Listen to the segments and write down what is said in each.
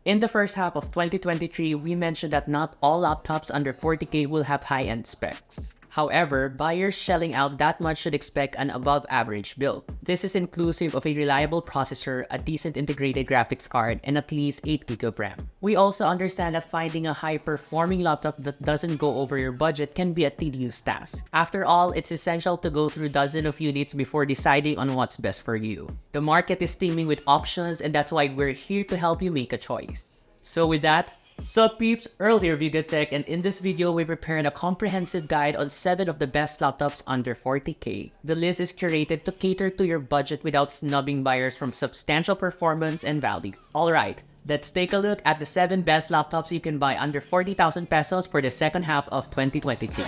In the first half of 2023, we mentioned that not all laptops under 40K will have high-end specs. However, buyers shelling out that much should expect an above-average build. This is inclusive of a reliable processor, a decent integrated graphics card, and at least 8GB of RAM. We also understand that finding a high-performing laptop that doesn't go over your budget can be a tedious task. After all, it's essential to go through dozens of units before deciding on what's best for you. The market is teeming with options, and that's why we're here to help you make a choice. So with that, sup peeps, Earl here, VigoTech, and in this video we prepared a comprehensive guide on 7 of the best laptops under 40K. The list is curated to cater to your budget without snubbing buyers from substantial performance and value. Alright, let's take a look at the 7 best laptops you can buy under 40,000 pesos for the second half of 2023.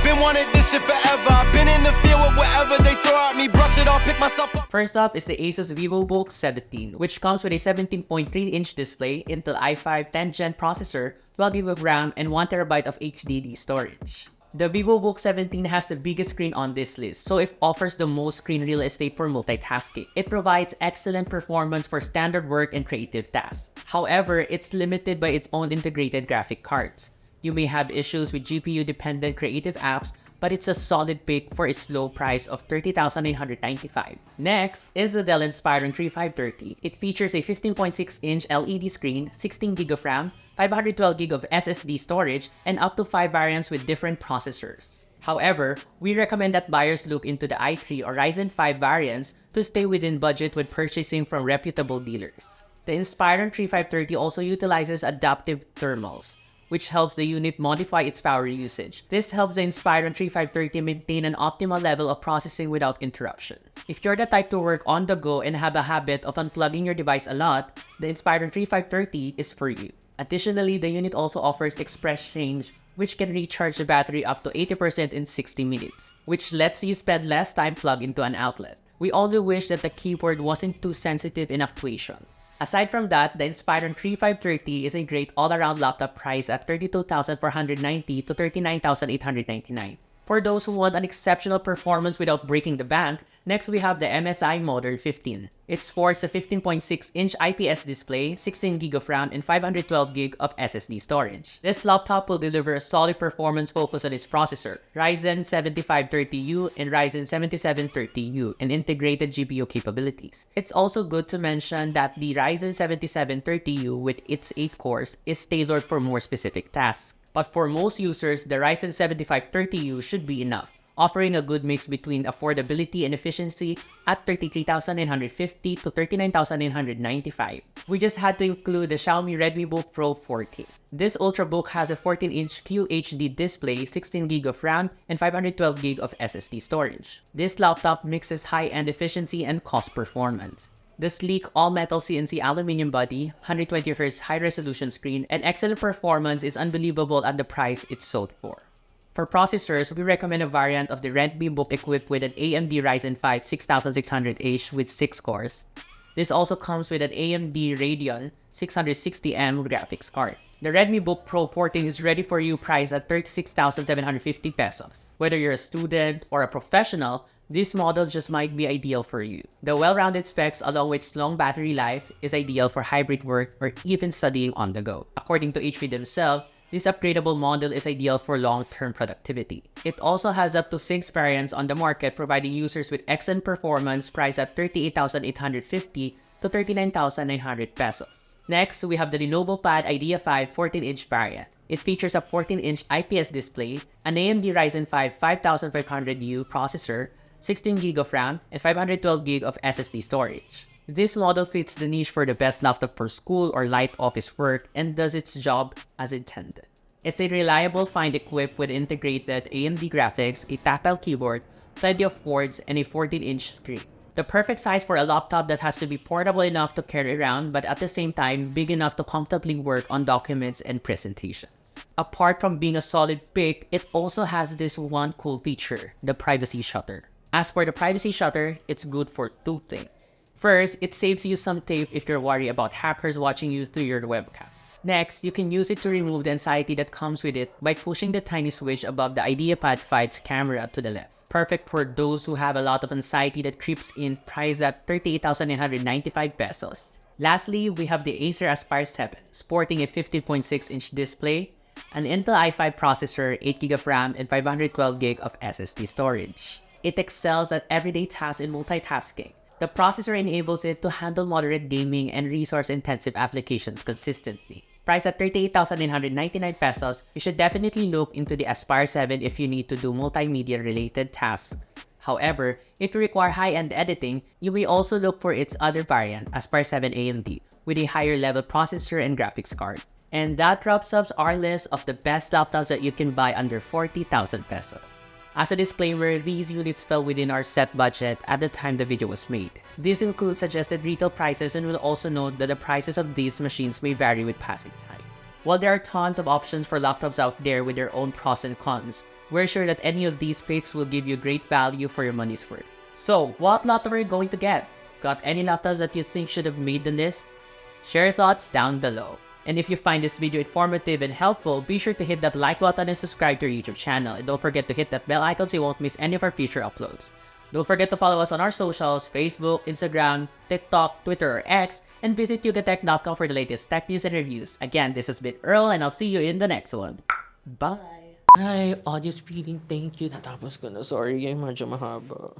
Been wanting this shit forever. I've been in the field with whatever they throw at me, brush it off, pick myself up. First up is the Asus Vivobook B17, which comes with a 17.3-inch display, Intel i5 10th Gen processor, 12GB of RAM, and 1TB of HDD storage. The Vivobook 17 has the biggest screen on this list, so it offers the most screen real estate for multitasking. It provides excellent performance for standard work and creative tasks. However, it's limited by its own integrated graphic cards. You may have issues with GPU-dependent creative apps, but it's a solid pick for its low price of 30,995. Next is the Dell Inspiron 3530. It features a 15.6-inch LED screen, 16GB of RAM, 512GB of SSD storage, and up to 5 variants with different processors. However, we recommend that buyers look into the i3 or Ryzen 5 variants to stay within budget when purchasing from reputable dealers. The Inspiron 3530 also utilizes adaptive thermals, which helps the unit modify its power usage. This helps the Inspiron 3530 maintain an optimal level of processing without interruption. If you're the type to work on the go and have a habit of unplugging your device a lot, the Inspiron 3530 is for you. Additionally, the unit also offers express change, which can recharge the battery up to 80% in 60 minutes, which lets you spend less time plugged into an outlet. We only wish that the keyboard wasn't too sensitive in actuation. Aside from that, the Inspiron 3530 is a great all-around laptop priced at 32,490 to 39,899. For those who want an exceptional performance without breaking the bank, next we have the MSI Modern 15. It sports a 15.6-inch IPS display, 16GB of RAM, and 512GB of SSD storage. This laptop will deliver a solid performance focused on its processor, Ryzen 7530U and Ryzen 7730U, and integrated GPU capabilities. It's also good to mention that the Ryzen 7730U with its 8 cores is tailored for more specific tasks. But for most users, the Ryzen 7530U should be enough, offering a good mix between affordability and efficiency at 33,950 to 39,995. We just had to include the Xiaomi RedmiBook Pro 4K. This ultrabook has a 14-inch QHD display, 16GB of RAM, and 512GB of SSD storage. This laptop mixes high-end efficiency and cost performance. The sleek all-metal CNC aluminum body, 120Hz high-resolution screen, and excellent performance is unbelievable at the price it's sold for. For processors, we recommend a variant of the RedmiBook equipped with an AMD Ryzen 5 6600H with 6 cores. This also comes with an AMD Radeon 660M graphics card. The RedmiBook Pro 14 is ready for you, priced at 36,750 pesos. Whether you're a student or a professional, this model just might be ideal for you. The well-rounded specs along with its long battery life is ideal for hybrid work or even studying on the go. According to HP themselves, this upgradable model is ideal for long-term productivity. It also has up to 6 variants on the market, providing users with excellent performance, priced at 38,850 to 39,900 pesos. Next, we have the Renovo Pad Idea 5 14-inch variant. It features a 14-inch IPS display, an AMD Ryzen 5 5500U processor, 16GB of RAM, and 512GB of SSD storage. This model fits the niche for the best laptop for school or light office work and does its job as intended. It's a reliable find equipped with integrated AMD graphics, a tactile keyboard, plenty of ports, and a 14-inch screen. The perfect size for a laptop that has to be portable enough to carry around, but at the same time big enough to comfortably work on documents and presentations. Apart from being a solid pick, it also has this one cool feature, the privacy shutter. As for the privacy shutter, it's good for 2 things. First, it saves you some tape if you're worried about hackers watching you through your webcam. Next, you can use it to remove the anxiety that comes with it by pushing the tiny switch above the IdeaPad 5's camera to the left. Perfect for those who have a lot of anxiety that creeps in, priced at 38,995 pesos. Lastly, we have the Acer Aspire 7, sporting a 15.6-inch display, an Intel i5 processor, 8GB of RAM, and 512GB of SSD storage. It excels at everyday tasks in multitasking. The processor enables it to handle moderate gaming and resource-intensive applications consistently. Priced at 38,999 pesos, you should definitely look into the Aspire 7 if you need to do multimedia-related tasks. However, if you require high-end editing, you may also look for its other variant, Aspire 7 AMD, with a higher-level processor and graphics card. And that wraps up our list of the best laptops that you can buy under 40,000 pesos. As a disclaimer, these units fell within our set budget at the time the video was made. This includes suggested retail prices, and will also note that the prices of these machines may vary with passing time. While there are tons of options for laptops out there with their own pros and cons, we're sure that any of these picks will give you great value for your money's worth. So, what laptop are you going to get? Got any laptops that you think should have made the list? Share your thoughts down below. And if you find this video informative and helpful, be sure to hit that like button and subscribe to our YouTube channel. And don't forget to hit that bell icon so you won't miss any of our future uploads. Don't forget to follow us on our socials, Facebook, Instagram, TikTok, Twitter, or X, and visit yugatech.com for the latest tech news and reviews. Again, this has been Earl, and I'll see you in the next one. Bye! Hi, audio speeding. Thank you. Natapos ko na. Sorry, medyo mahaba.